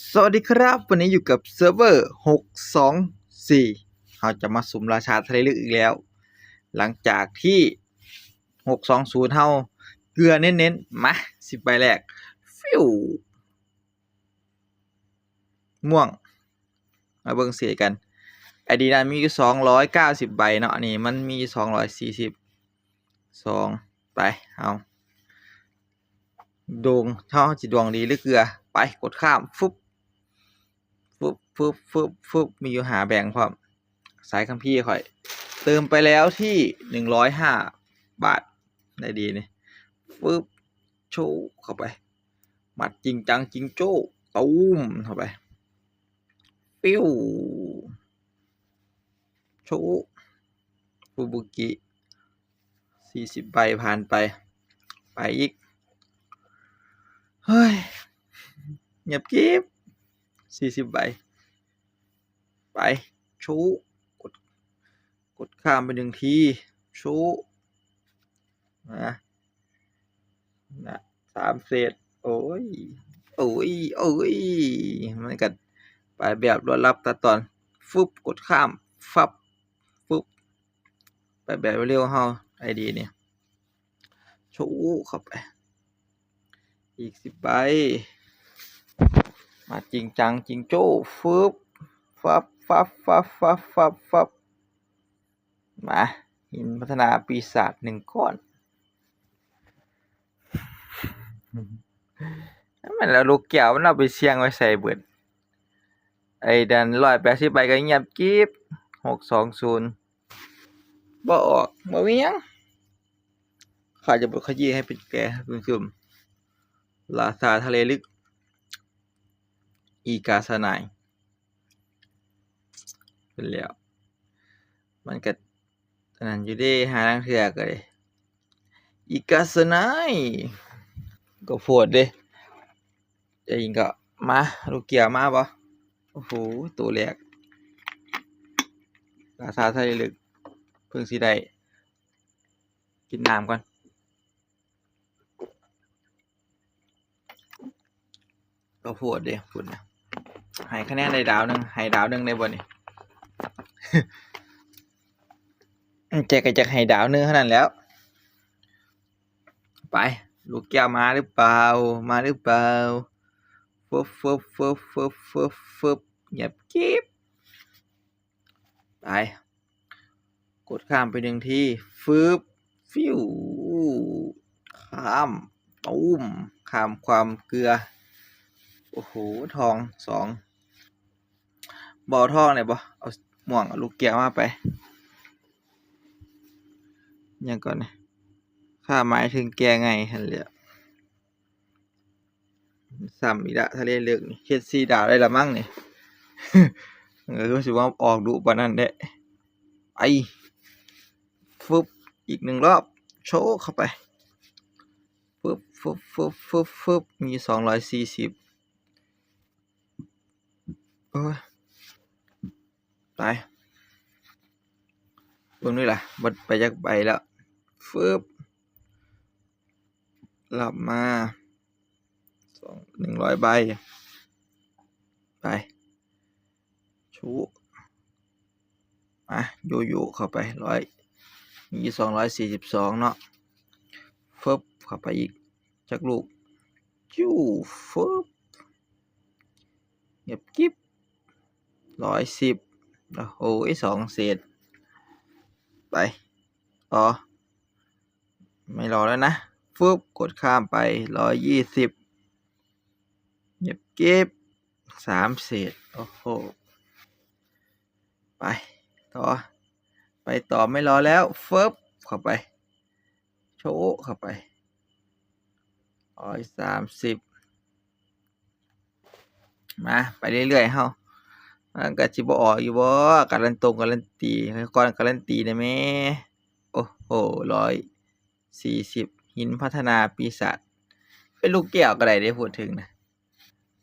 สวัสดีครับวันนี้อยู่กับเซิร์ฟเวอร์624เราจะมาสุ่มราชาทะเลลึกอีกแล้ว หลังจากที่620เฮาเกลือเน้นๆมา10ใบแรกฟิวม่วงมาเบิ่งเสียกันไอดีนั้นมีอยู่290ใบเนาะนี่มันมี240 2ไปเอาดวงเท่าจิดวงดีหรือเกลือไปกดข้ามฟุบมีอยู่หาแบ่งพร้อมสายคัมภีร์ข่อยเติมไปแล้วที่105 บาทได้ดีนี่ปึ๊บโชว์เข้าไปมัดจริงจังจริงโจ้ตูมเข้าไปปิ้วโชว์ฟูบุกิ40ใบผ่านไปอีกเฮ้ยเงียบกิ๊บ40ใบไปโชว์กดข้ามไป1ทีโชว์นะ3เศษโอ้ยมันก็ไปแบบรวดลับตัดตอนฟึบกดข้ามฟับฟึบไปแบบเร็วเฮาไอดีเนี่ยชูเข้าไปอีก10ใบมาจริงจังจริงโจ้ฟึบฟับมาหินพัฒนาปีศาจ1ก้อนมันแล้วลูกแก้วมันเอาไปเสี่ยงไว้ใส่เบิดไอ้ดัน180ใบก็เงียบกิ๊บ620บ่ออกบ่มีหยังข้าจะบดขยี้ให้เป็นแก่คุณผู้ชมราชาทะเลลึกอีกาสนายเป็นแล้วมันก็อันนั้นอยู่เด้หาทางเทื่อก็ได้อีกาสนายก็โพดเด้ใจจริงก็มาลูกเกียร์มาบ่โอ้โหตัวแรกราชาทะเลลึกเพิ่งสิได้กินน้ำก่อนก็โพดเด้พุ่นน่ะให้คะแนนได้ดาวหนึงให้ดาวหนึงได้บ่นี่ แจกก็จะให้ดาวหนึงเท่านั้นแล้วไปลูกแก้วมาหรือเปล่าฟึบเงียบกิ๊บไปกดข้ามไป1ทีฟึบฟิวข้ามตูมข้ามความเกลือโอ้โหทอง2บ่เอาทองได้บ่เอาม่วงเอาลูกแก้วมาไปหยังก่อนนี่ข้าหมายถึงแก้ไงหั่นแหละซ้ำอีกแล้วทะเลลึกนี่เฮ็ด4ดาวได้ละมั้งนี่ รู้สึกว่าออกดุปานนั้นเด้ไปฟึบอีก1รอบโชว์เข้าไปฟึบมี240โอ้ยตายเบิ่งนี่ล่ะเบิดไปจักใบแล้วฟึบรับมา100ใบไปชูมาโยเข้าไป100มี242เนาะฟึบเข้าไปอีกจักลูกจู้ฟึบเงียบกิ๊บ110โอ้โห2เศษไปต่อไม่รอแล้วนะฟึบกดข้ามไป120เงียบกิ๊บ3เศษโอ้โหไปต่อไม่รอแล้วฟึบเข้าไปโชะเข้าไป130มาไปเรื่อยๆเฮามันก็สิบ่ออกอยู่บ่การันตีก่อนการันตีได้แหมโอ้โห140หินพัฒนาปีศาจเป็นลูกแก้วก็ได้เด้พูดถึงนะ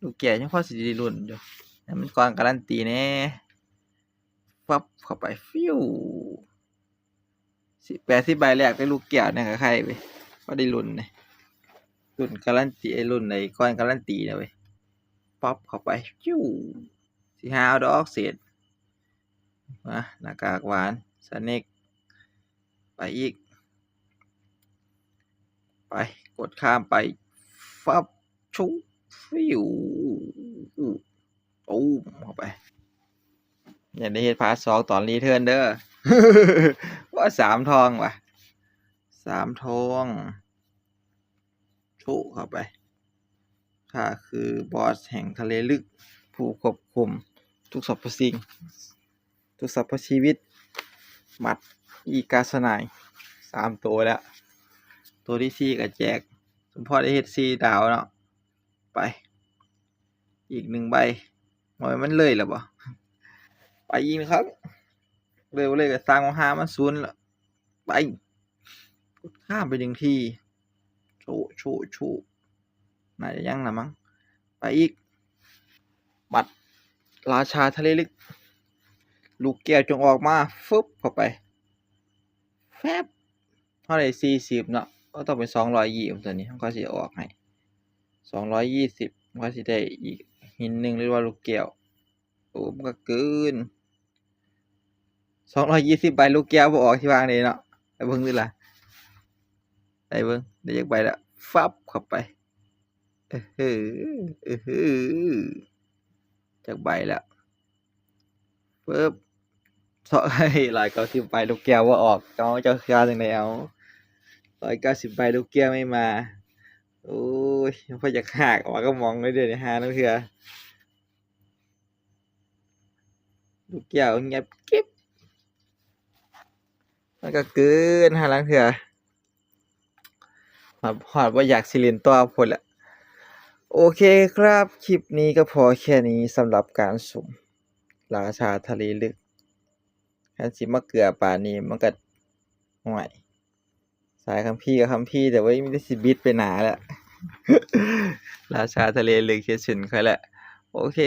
ลูกแก้วยังพอสิได้ลุ้นอยู่ให้มันก่อนการันตีแหน่ฟับเข้าไปฟิว80ใบแรกได้ลูกแก้วเนี่ยก็ใครเว้ยบ่ได้ลุ้นนี่ลุ้นการันตีไอ้ลุ้นไอ้ก่อนการันตีน่ะเว้ย ป๊อปเข้าไปจิ้วสิหาเอาดอกเศษมาหน้ากากหวานสเน็กไปอีกไปกดข้ามไปฟับชุบฟิวตูมเข้าไปอย่าได้เฮ็ดพาร์ท2ตอนรีเทิร์นเด้อ ว่า3ทองว่ะ3ทองชุเข้าไปข้าคือบอสแห่งทะเลลึกผู้ควบคุมทุกสรรพสิ่งทุกสรรพชีวิตหมัดอีกาสนาย3ตัวแล้วตัวที่4ก็แจกสมพอได้เฮ็ด4ดาวเนาะไปอีก1ใบมันเลยแล้วบ่ไปอีกนะครับเร็วเลยก็สร้างของหามันศูนย์ละไปกดข้ามไป1ทีโชน่าจะยังละมั้งไปอีกบัตรราชาทะเลลึกลูกแก้วจงออกมาฟึบเข้าไปแฟบเท่าไหร่40เนาะก็ต้องเป็น220ตัวนี้มันก็สิออกให้220มันก็สิได้อีกหินหนึงหรือว่าลูกแก้วโอ้มันก็เกิน220ใบลูกแก้วบ่ออกที่วางนี่เนาะไปเบิ่งดูล่ะไปเบิ่งได้จักใบแล้วฟับเข้าไปจักใบแล้วปึ๊บ190ใบลูกแก้วบ่ออกเจ้าคือจังได๋เอา190ใบลูกแก้วไม่มาโอ้ยพออยากหากออกก็มองเลยเดี๋ยวนี้หานั่นเถื่อลูกแก้วเงียบกิ๊บมันก็เกินหาลังเถื่อฮอดบ่อยากสิเล่นต่อพุ่นแหละโอเคครับคลิปนี้ก็พอแค่นี้สำหรับการสุ่มราชาทะเลลึกคันสิมาเกลือป่านนี้มันก็ห่วยสายคัมภีร์ก็คัมภีร์แต่ว่ามันสิบิดไปหนาแล้ว ราชาทะเลลึกเฮ็ดขึ้นค่อยแหละโอเค